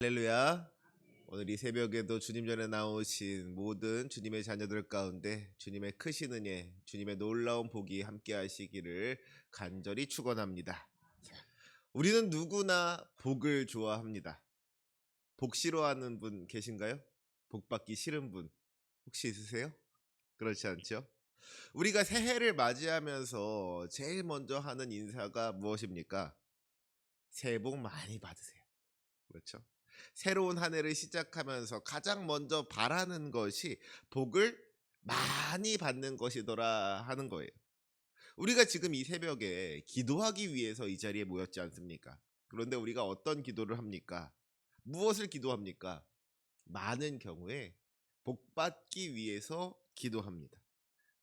할렐루야. 오늘 이 새벽에도 주님 전에 나오신 모든 주님의 자녀들 가운데 주님의 크신 은혜, 주님의 놀라운 복이 함께 하시기를 간절히 축원합니다. 우리는 누구나 복을 좋아합니다. 복 싫어하는 분 계신가요? 복 받기 싫은 분 혹시 있으세요? 그렇지 않죠? 우리가 새해를 맞이하면서 제일 먼저 하는 인사가 무엇입니까? 새해 복 많이 받으세요. 그렇죠? 새로운 한 해를 시작하면서 가장 먼저 바라는 것이 복을 많이 받는 것이더라 하는 거예요. 우리가 지금 이 새벽에 기도하기 위해서 이 자리에 모였지 않습니까? 그런데 우리가 어떤 기도를 합니까? 무엇을 기도합니까? 많은 경우에 복 받기 위해서 기도합니다.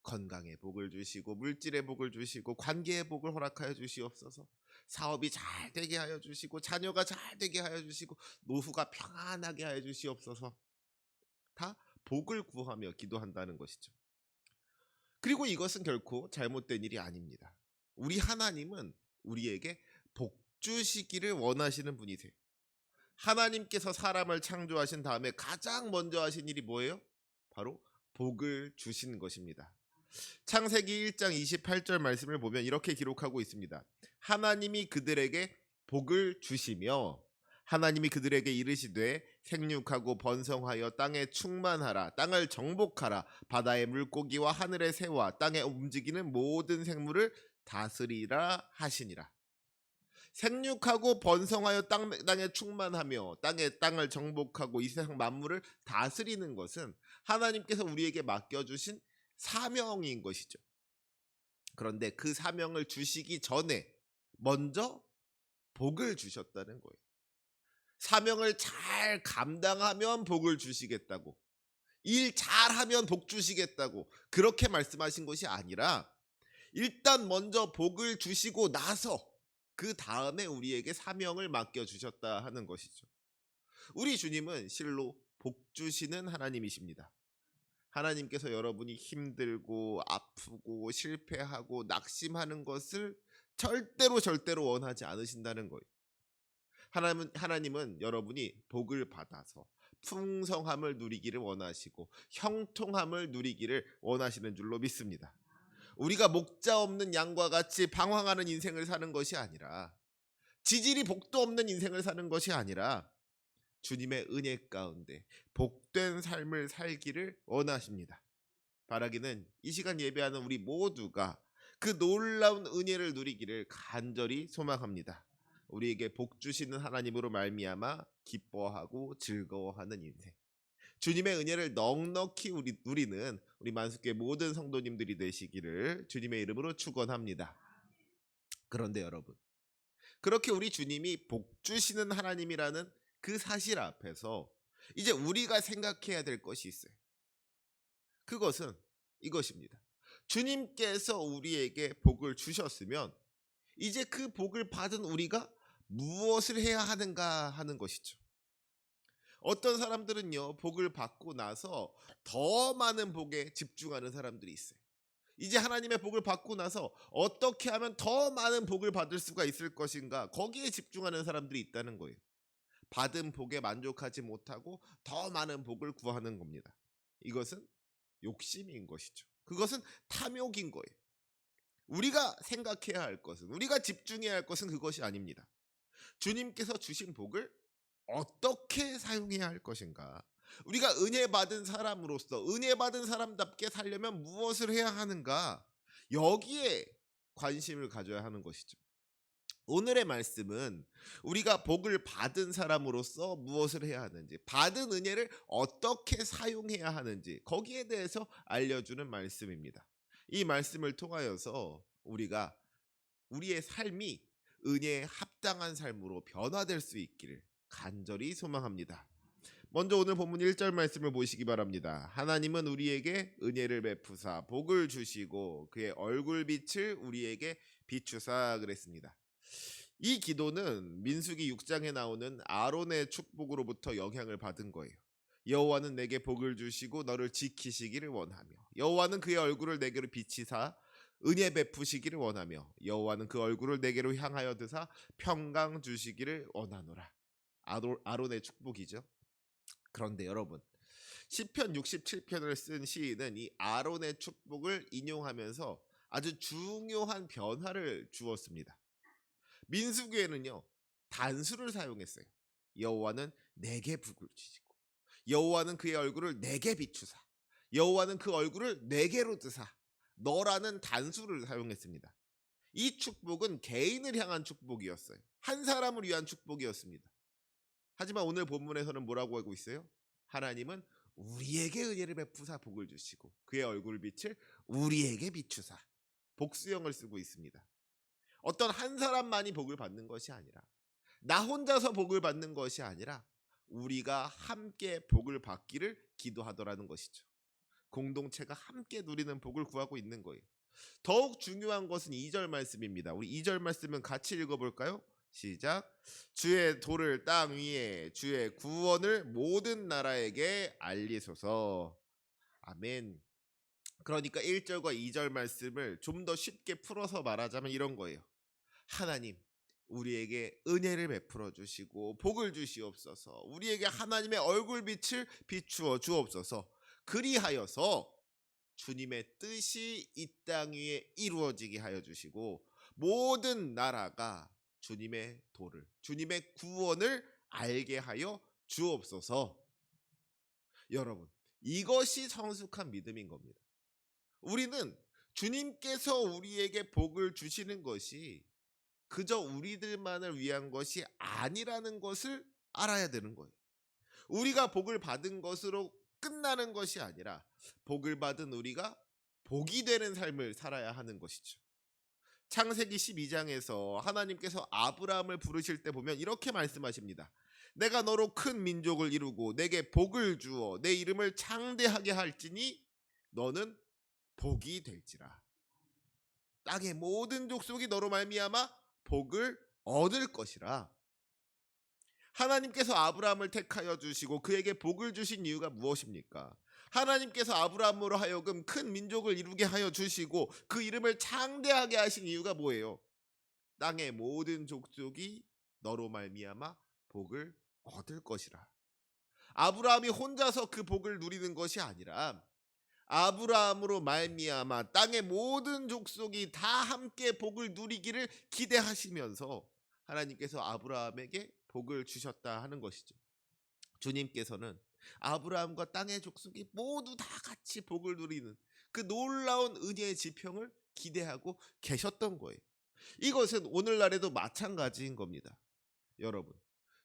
건강의 복을 주시고 물질의 복을 주시고 관계의 복을 허락하여 주시옵소서. 사업이 잘 되게 하여 주시고 자녀가 잘 되게 하여 주시고 노후가 평안하게 하여 주시옵소서. 다 복을 구하며 기도한다는 것이죠. 그리고 이것은 결코 잘못된 일이 아닙니다. 우리 하나님은 우리에게 복 주시기를 원하시는 분이세요. 하나님께서 사람을 창조하신 다음에 가장 먼저 하신 일이 뭐예요? 바로 복을 주신 것입니다. 창세기 1장 28절 말씀을 보면 이렇게 기록하고 있습니다. 하나님이 그들에게 복을 주시며 하나님이 그들에게 이르시되 생육하고 번성하여 땅에 충만하라, 땅을 정복하라, 바다의 물고기와 하늘의 새와 땅에 움직이는 모든 생물을 다스리라 하시니라. 생육하고 번성하여 땅에 충만하며 땅을 정복하고 이 세상 만물을 다스리는 것은 하나님께서 우리에게 맡겨주신 사명인 것이죠. 그런데 그 사명을 주시기 전에 먼저 복을 주셨다는 거예요. 사명을 잘 감당하면 복을 주시겠다고, 일 잘하면 복 주시겠다고 그렇게 말씀하신 것이 아니라 일단 먼저 복을 주시고 나서 그 다음에 우리에게 사명을 맡겨주셨다 하는 것이죠. 우리 주님은 실로 복 주시는 하나님이십니다. 하나님께서 여러분이 힘들고 아프고 실패하고 낙심하는 것을 절대로 원하지 않으신다는 거예요. 하나님은 여러분이 복을 받아서 풍성함을 누리기를 원하시고 형통함을 누리기를 원하시는 줄로 믿습니다. 우리가 목자 없는 양과 같이 방황하는 인생을 사는 것이 아니라, 지질이 복도 없는 인생을 사는 것이 아니라 주님의 은혜 가운데 복된 삶을 살기를 원하십니다. 바라기는 이 시간 예배하는 우리 모두가 그 놀라운 은혜를 누리기를 간절히 소망합니다. 우리에게 복 주시는 하나님으로 말미암아 기뻐하고 즐거워하는 인생, 주님의 은혜를 넉넉히 누리는 우리 만수교회 모든 성도님들이 되시기를 주님의 이름으로 축원합니다. 그런데 여러분, 그렇게 우리 주님이 복 주시는 하나님이라는 그 사실 앞에서 이제 우리가 생각해야 될 것이 있어요. 그것은 이것입니다. 주님께서 우리에게 복을 주셨으면 이제 그 복을 받은 우리가 무엇을 해야 하는가 하는 것이죠. 어떤 사람들은요, 복을 받고 나서 더 많은 복에 집중하는 사람들이 있어요. 이제 하나님의 복을 받고 나서 어떻게 하면 더 많은 복을 받을 수가 있을 것인가, 거기에 집중하는 사람들이 있다는 거예요. 받은 복에 만족하지 못하고 더 많은 복을 구하는 겁니다. 이것은 욕심인 것이죠. 그것은 탐욕인 거예요. 우리가 생각해야 할 것은, 우리가 집중해야 할 것은 그것이 아닙니다. 주님께서 주신 복을 어떻게 사용해야 할 것인가? 우리가 은혜 받은 사람으로서 은혜 받은 사람답게 살려면 무엇을 해야 하는가? 여기에 관심을 가져야 하는 것이죠. 오늘의 말씀은 우리가 복을 받은 사람으로서 무엇을 해야 하는지, 받은 은혜를 어떻게 사용해야 하는지, 거기에 대해서 알려주는 말씀입니다. 이 말씀을 통하여서 우리가 우리의 삶이 은혜에 합당한 삶으로 변화될 수 있기를 간절히 소망합니다. 먼저 오늘 본문 1절 말씀을 보시기 바랍니다. 하나님은 우리에게 은혜를 베푸사 복을 주시고 그의 얼굴빛을 우리에게 비추사 그랬습니다. 이 기도는 민수기 6장에 나오는 아론의 축복으로부터 영향을 받은 거예요. 여호와는 내게 복을 주시고 너를 지키시기를 원하며, 여호와는 그의 얼굴을 내게로 비치사 은혜 베푸시기를 원하며, 여호와는 그 얼굴을 내게로 향하여 드사 평강 주시기를 원하노라. 아론의 축복이죠. 그런데 여러분, 시편 67편을 쓴 시인은 이 아론의 축복을 인용하면서 아주 중요한 변화를 주었습니다. 민수기에는요, 단수를 사용했어요. 여호와는 내게 북을 주시고, 여호와는 그의 얼굴을 내게 비추사, 여호와는 그 얼굴을 내게로 드사, 너라는 단수를 사용했습니다. 이 축복은 개인을 향한 축복이었어요. 한 사람을 위한 축복이었습니다. 하지만 오늘 본문에서는 뭐라고 하고 있어요? 하나님은 우리에게 은혜를 베푸사 복을 주시고 그의 얼굴 빛을 우리에게 비추사, 복수형을 쓰고 있습니다. 어떤 한 사람만이 복을 받는 것이 아니라, 나 혼자서 복을 받는 것이 아니라 우리가 함께 복을 받기를 기도하더라는 것이죠. 공동체가 함께 누리는 복을 구하고 있는 거예요. 더욱 중요한 것은 2절 말씀입니다. 우리 2절 말씀은 같이 읽어볼까요? 시작. 주의 도를 땅 위에, 주의 구원을 모든 나라에게 알리소서. 아멘. 그러니까 1절과 2절 말씀을 좀 더 쉽게 풀어서 말하자면 이런 거예요. 하나님, 우리에게 은혜를 베풀어 주시고 복을 주시옵소서. 우리에게 하나님의 얼굴빛을 비추어 주옵소서. 그리하여서 주님의 뜻이 이 땅 위에 이루어지게 하여 주시고 모든 나라가 주님의 도를, 주님의 구원을 알게 하여 주옵소서. 여러분, 이것이 성숙한 믿음인 겁니다. 우리는 주님께서 우리에게 복을 주시는 것이 그저 우리들만을 위한 것이 아니라는 것을 알아야 되는 거예요. 우리가 복을 받은 것으로 끝나는 것이 아니라 복을 받은 우리가 복이 되는 삶을 살아야 하는 것이죠. 창세기 12장에서 하나님께서 아브라함을 부르실 때 보면 이렇게 말씀하십니다. 내가 너로 큰 민족을 이루고 내게 복을 주어 내 이름을 창대하게 할지니 너는 복이 될지라. 땅의 모든 족속이 너로 말미암아 복을 얻을 것이라. 하나님께서 아브라함을 택하여 주시고 그에게 복을 주신 이유가 무엇입니까? 하나님께서 아브라함으로 하여금 큰 민족을 이루게 하여 주시고 그 이름을 창대하게 하신 이유가 뭐예요? 땅의 모든 족속이 너로 말미암아 복을 얻을 것이라. 아브라함이 혼자서 그 복을 누리는 것이 아니라 아브라함으로 말미암아 땅의 모든 족속이 다 함께 복을 누리기를 기대하시면서 하나님께서 아브라함에게 복을 주셨다 하는 것이죠. 주님께서는 아브라함과 땅의 족속이 모두 다 같이 복을 누리는 그 놀라운 은혜의 지평을 기대하고 계셨던 거예요. 이것은 오늘날에도 마찬가지인 겁니다. 여러분,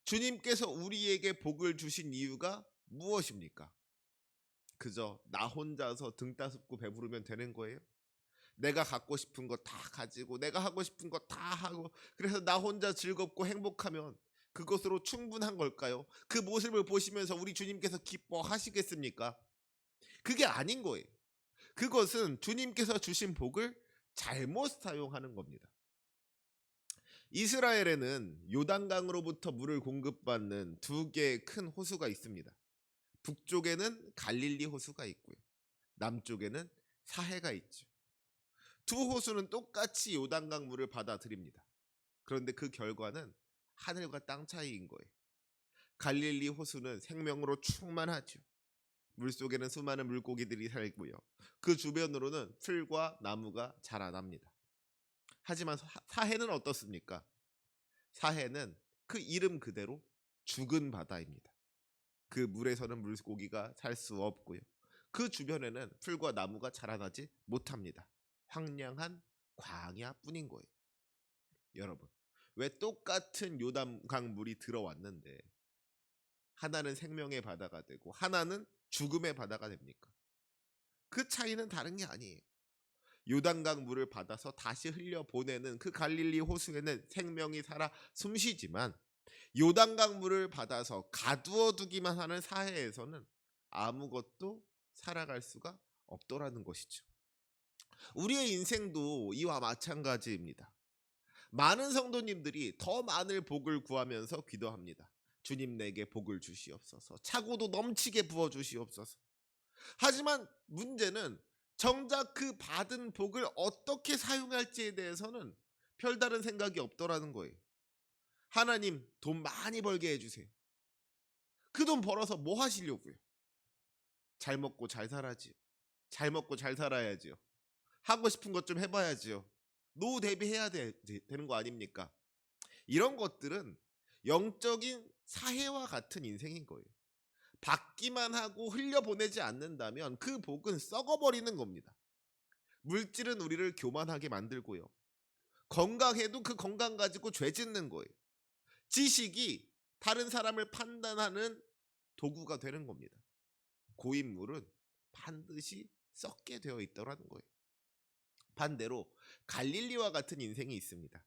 주님께서 우리에게 복을 주신 이유가 무엇입니까? 그저 나 혼자서 등 따숩고 배부르면 되는 거예요? 내가 갖고 싶은 거 다 가지고 내가 하고 싶은 거 다 하고 그래서 나 혼자 즐겁고 행복하면 그것으로 충분한 걸까요? 그 모습을 보시면서 우리 주님께서 기뻐하시겠습니까? 그게 아닌 거예요. 그것은 주님께서 주신 복을 잘못 사용하는 겁니다. 이스라엘에는 요단강으로부터 물을 공급받는 두 개의 큰 호수가 있습니다. 북쪽에는 갈릴리 호수가 있고요. 남쪽에는 사해가 있죠. 두 호수는 똑같이 요단강 물을 받아들입니다. 그런데 그 결과는 하늘과 땅 차이인 거예요. 갈릴리 호수는 생명으로 충만하죠. 물속에는 수많은 물고기들이 살고요. 그 주변으로는 풀과 나무가 자라납니다. 하지만 사해는 어떻습니까? 사해는 그 이름 그대로 죽은 바다입니다. 그 물에서는 물고기가 살 수 없고요. 그 주변에는 풀과 나무가 자라나지 못합니다. 황량한 광야뿐인 거예요. 여러분, 왜 똑같은 요단강 물이 들어왔는데 하나는 생명의 바다가 되고 하나는 죽음의 바다가 됩니까? 그 차이는 다른 게 아니에요. 요단강 물을 받아서 다시 흘려보내는 그 갈릴리 호수에는 생명이 살아 숨쉬지만 요단강 물을 받아서 가두어 두기만 하는 사해에서는 아무것도 살아갈 수가 없더라는 것이죠. 우리의 인생도 이와 마찬가지입니다. 많은 성도님들이 더 많은 복을 구하면서 기도합니다. 주님 내게 복을 주시옵소서. 차고도 넘치게 부어 주시옵소서. 하지만 문제는 정작 그 받은 복을 어떻게 사용할지에 대해서는 별다른 생각이 없더라는 거예요. 하나님 돈 많이 벌게 해주세요. 그 돈 벌어서 뭐 하시려고요? 잘 먹고 잘 살아지요. 잘 먹고 잘 살아야지요. 하고 싶은 것 좀 해봐야지요. 노후 대비해야 되는 거 아닙니까? 이런 것들은 영적인 사해와 같은 인생인 거예요. 받기만 하고 흘려보내지 않는다면 그 복은 썩어버리는 겁니다. 물질은 우리를 교만하게 만들고요. 건강해도 그 건강 가지고 죄 짓는 거예요. 지식이 다른 사람을 판단하는 도구가 되는 겁니다. 고인물은 반드시 썩게 되어 있더라는 거예요. 반대로 갈릴리와 같은 인생이 있습니다.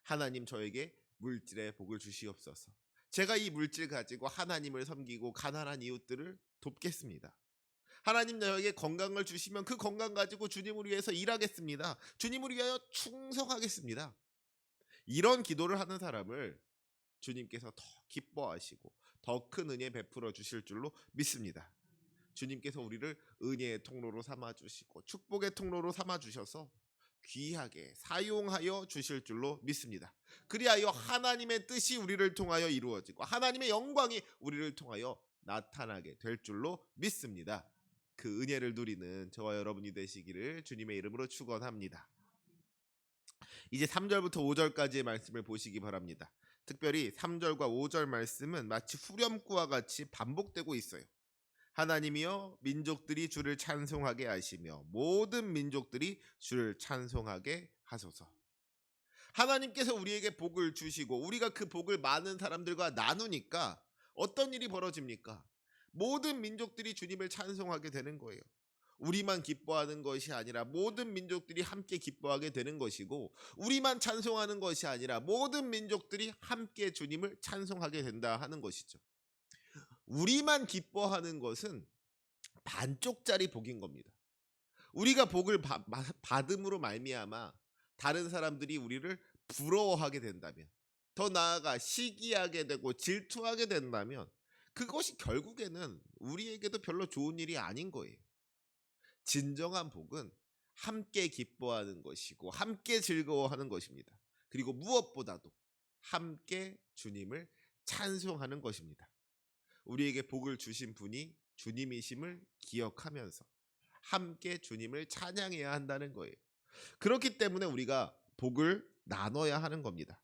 하나님 저에게 물질의 복을 주시옵소서. 제가 이 물질 가지고 하나님을 섬기고 가난한 이웃들을 돕겠습니다. 하나님 저에게 건강을 주시면 그 건강 가지고 주님을 위해서 일하겠습니다. 주님을 위하여 충성하겠습니다. 이런 기도를 하는 사람을 주님께서 더 기뻐하시고 더 큰 은혜 베풀어 주실 줄로 믿습니다. 주님께서 우리를 은혜의 통로로 삼아 주시고 축복의 통로로 삼아 주셔서 귀하게 사용하여 주실 줄로 믿습니다. 그리하여 하나님의 뜻이 우리를 통하여 이루어지고 하나님의 영광이 우리를 통하여 나타나게 될 줄로 믿습니다. 그 은혜를 누리는 저와 여러분이 되시기를 주님의 이름으로 축원합니다. 이제 3절부터 5절까지의 말씀을 보시기 바랍니다. 특별히 3절과 5절 말씀은 마치 후렴구와 같이 반복되고 있어요. 하나님이여 민족들이 주를 찬송하게 하시며 모든 민족들이 주를 찬송하게 하소서. 하나님께서 우리에게 복을 주시고 우리가 그 복을 많은 사람들과 나누니까 어떤 일이 벌어집니까? 모든 민족들이 주님을 찬송하게 되는 거예요. 우리만 기뻐하는 것이 아니라 모든 민족들이 함께 기뻐하게 되는 것이고 우리만 찬송하는 것이 아니라 모든 민족들이 함께 주님을 찬송하게 된다 하는 것이죠. 우리만 기뻐하는 것은 반쪽짜리 복인 겁니다. 우리가 복을 받음으로 말미암아 다른 사람들이 우리를 부러워하게 된다면, 더 나아가 시기하게 되고 질투하게 된다면 그것이 결국에는 우리에게도 별로 좋은 일이 아닌 거예요. 진정한 복은 함께 기뻐하는 것이고 함께 즐거워하는 것입니다. 그리고 무엇보다도 함께 주님을 찬송하는 것입니다. 우리에게 복을 주신 분이 주님이심을 기억하면서 함께 주님을 찬양해야 한다는 거예요. 그렇기 때문에 우리가 복을 나눠야 하는 겁니다.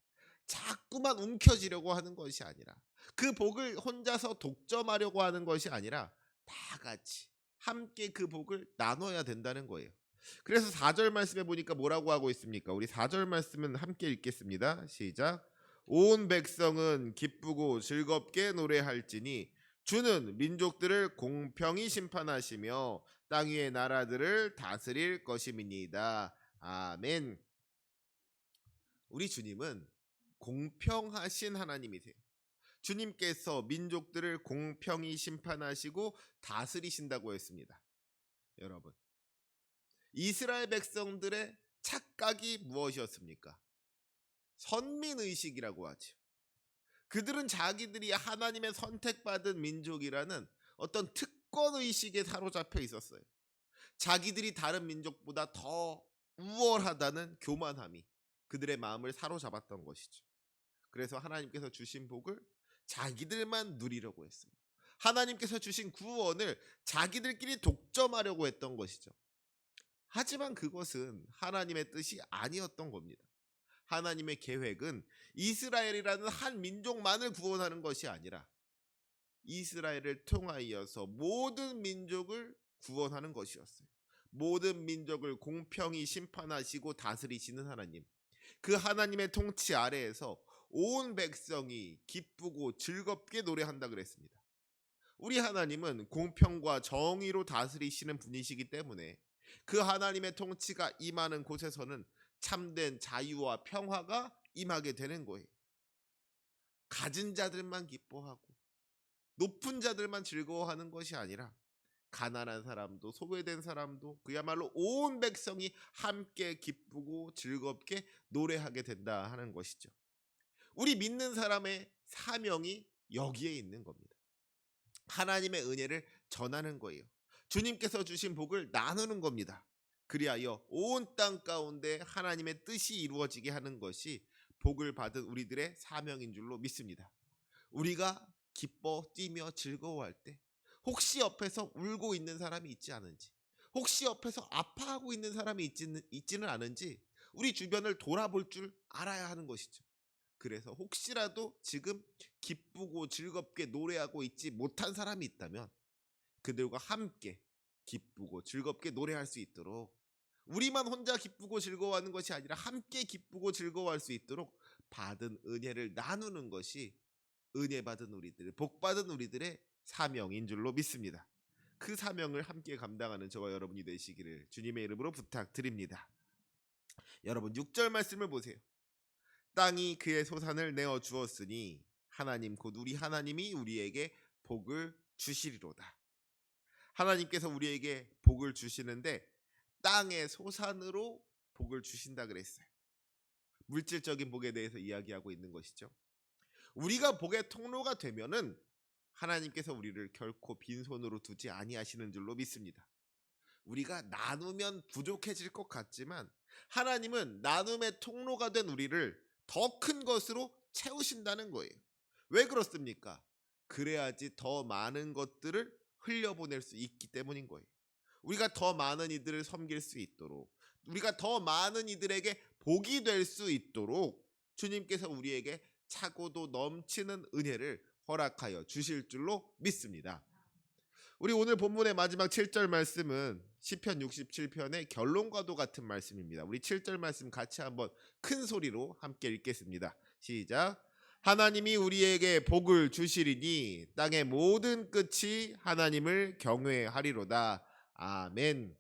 자꾸만 움켜쥐려고 하는 것이 아니라 그 복을 혼자서 독점하려고 하는 것이 아니라 다 같이 함께 그 복을 나눠야 된다는 거예요. 그래서 4절 말씀에 보니까 뭐라고 하고 있습니까? 우리 4절 말씀은 함께 읽겠습니다. 시작. 온 백성은 기쁘고 즐겁게 노래할지니 주는 민족들을 공평히 심판하시며 땅 위의 나라들을 다스릴 것임이니이다. 아멘. 우리 주님은 공평하신 하나님이세요. 주님께서 민족들을 공평히 심판하시고 다스리신다고 했습니다. 여러분, 이스라엘 백성들의 착각이 무엇이었습니까? 선민의식이라고 하죠. 그들은 자기들이 하나님의 선택받은 민족이라는 어떤 특권의식에 사로잡혀 있었어요. 자기들이 다른 민족보다 더 우월하다는 교만함이 그들의 마음을 사로잡았던 것이죠. 그래서 하나님께서 주신 복을 자기들만 누리려고 했습니다. 하나님께서 주신 구원을 자기들끼리 독점하려고 했던 것이죠. 하지만 그것은 하나님의 뜻이 아니었던 겁니다. 하나님의 계획은 이스라엘이라는 한 민족만을 구원하는 것이 아니라 이스라엘을 통하여서 모든 민족을 구원하는 것이었어요. 모든 민족을 공평히 심판하시고 다스리시는 하나님, 그 하나님의 통치 아래에서 온 백성이 기쁘고 즐겁게 노래한다 그랬습니다. 우리 하나님은 공평과 정의로 다스리시는 분이시기 때문에 그 하나님의 통치가 임하는 곳에서는 참된 자유와 평화가 임하게 되는 거예요. 가진 자들만 기뻐하고 높은 자들만 즐거워하는 것이 아니라 가난한 사람도 소외된 사람도 그야말로 온 백성이 함께 기쁘고 즐겁게 노래하게 된다 하는 것이죠. 우리 믿는 사람의 사명이 여기에 있는 겁니다. 하나님의 은혜를 전하는 거예요. 주님께서 주신 복을 나누는 겁니다. 그리하여 온 땅 가운데 하나님의 뜻이 이루어지게 하는 것이 복을 받은 우리들의 사명인 줄로 믿습니다. 우리가 기뻐 뛰며 즐거워할 때 혹시 옆에서 울고 있는 사람이 있지 않은지, 혹시 옆에서 아파하고 있는 사람이 있지는 않은지 우리 주변을 돌아볼 줄 알아야 하는 것이죠. 그래서 혹시라도 지금 기쁘고 즐겁게 노래하고 있지 못한 사람이 있다면 그들과 함께 기쁘고 즐겁게 노래할 수 있도록, 우리만 혼자 기쁘고 즐거워하는 것이 아니라 함께 기쁘고 즐거워할 수 있도록 받은 은혜를 나누는 것이 은혜 받은 우리들, 복 받은 우리들의 사명인 줄로 믿습니다. 그 사명을 함께 감당하는 저와 여러분이 되시기를 주님의 이름으로 부탁드립니다. 여러분 6절 말씀을 보세요. 땅이 그의 소산을 내어 주었으니 하나님 곧 우리 하나님이 우리에게 복을 주시리로다. 하나님께서 우리에게 복을 주시는데 땅의 소산으로 복을 주신다 그랬어요. 물질적인 복에 대해서 이야기하고 있는 것이죠. 우리가 복의 통로가 되면은 하나님께서 우리를 결코 빈손으로 두지 아니하시는 줄로 믿습니다. 우리가 나누면 부족해질 것 같지만 하나님은 나눔의 통로가 된 우리를 더 큰 것으로 채우신다는 거예요. 왜 그렇습니까? 그래야지 더 많은 것들을 흘려보낼 수 있기 때문인 거예요. 우리가 더 많은 이들을 섬길 수 있도록, 우리가 더 많은 이들에게 복이 될 수 있도록 주님께서 우리에게 차고도 넘치는 은혜를 허락하여 주실 줄로 믿습니다. 우리 오늘 본문의 마지막 7절 말씀은 시편 67편의 결론과도 같은 말씀입니다. 우리 7절 말씀 같이 한번 큰 소리로 함께 읽겠습니다. 시작. 하나님이 우리에게 복을 주시리니 땅의 모든 끝이 하나님을 경외하리로다. 아멘.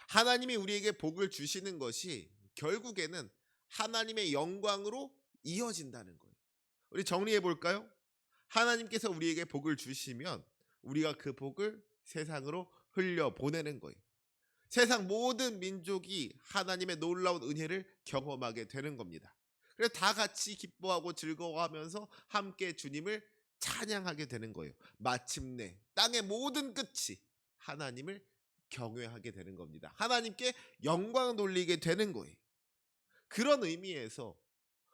하나님이 우리에게 복을 주시는 것이 결국에는 하나님의 영광으로 이어진다는 거예요. 우리 정리해 볼까요? 하나님께서 우리에게 복을 주시면 우리가 그 복을 세상으로 흘려 보내는 거예요. 세상 모든 민족이 하나님의 놀라운 은혜를 경험하게 되는 겁니다. 그래서 다 같이 기뻐하고 즐거워하면서 함께 주님을 찬양하게 되는 거예요. 마침내 땅의 모든 끝이 하나님을 경외하게 되는 겁니다. 하나님께 영광 돌리게 되는 거예요. 그런 의미에서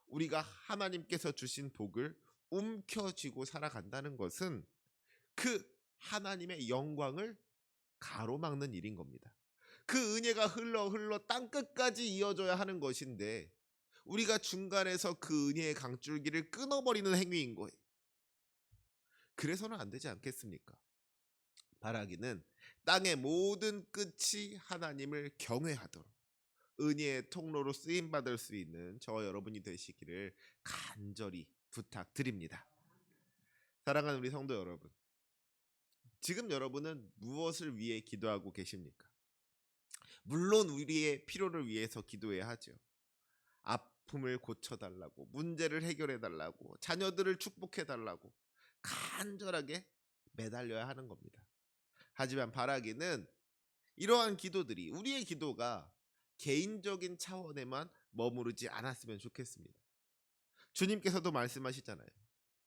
우리가 하나님께서 주신 복을 움켜쥐고 살아간다는 것은 그 하나님의 영광을 가로막는 일인 겁니다. 그 은혜가 흘러 땅끝까지 이어져야 하는 것인데 우리가 중간에서 그 은혜의 강줄기를 끊어버리는 행위인 거예요. 그래서는 안 되지 않겠습니까? 바라기는 땅의 모든 끝이 하나님을 경외하도록 은혜의 통로로 쓰임받을 수 있는 저와 여러분이 되시기를 간절히 부탁드립니다. 사랑하는 우리 성도 여러분, 지금 여러분은 무엇을 위해 기도하고 계십니까? 물론 우리의 필요를 위해서 기도해야 하죠. 아픔을 고쳐달라고, 문제를 해결해달라고, 자녀들을 축복해달라고 간절하게 매달려야 하는 겁니다. 하지만 바라기는 이러한 기도들이, 우리의 기도가 개인적인 차원에만 머무르지 않았으면 좋겠습니다. 주님께서도 말씀하시잖아요.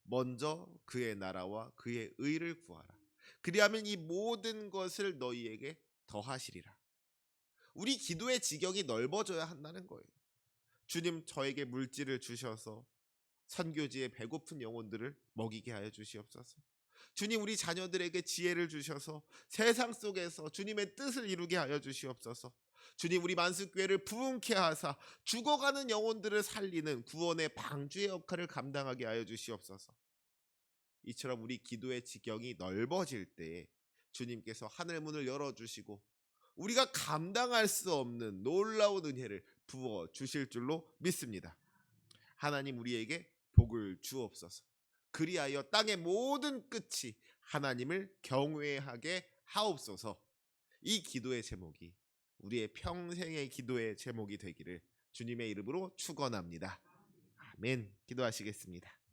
먼저 그의 나라와 그의 의를 구하라. 그리하면 이 모든 것을 너희에게 더하시리라. 우리 기도의 지경이 넓어져야 한다는 거예요. 주님, 저에게 물질을 주셔서 선교지의 배고픈 영혼들을 먹이게 하여 주시옵소서. 주님, 우리 자녀들에게 지혜를 주셔서 세상 속에서 주님의 뜻을 이루게 하여 주시옵소서. 주님, 우리 만수교회를 부흥케 하사 죽어가는 영혼들을 살리는 구원의 방주의 역할을 감당하게 하여 주시옵소서. 이처럼 우리 기도의 지경이 넓어질 때 주님께서 하늘 문을 열어주시고 우리가 감당할 수 없는 놀라운 은혜를 부어 주실 줄로 믿습니다. 하나님, 우리에게 복을 주옵소서. 그리하여 땅의 모든 끝이 하나님을 경외하게 하옵소서. 이 기도의 제목이 우리의 평생의 기도의 제목이 되기를 주님의 이름으로 축원합니다. 아멘. 기도하시겠습니다.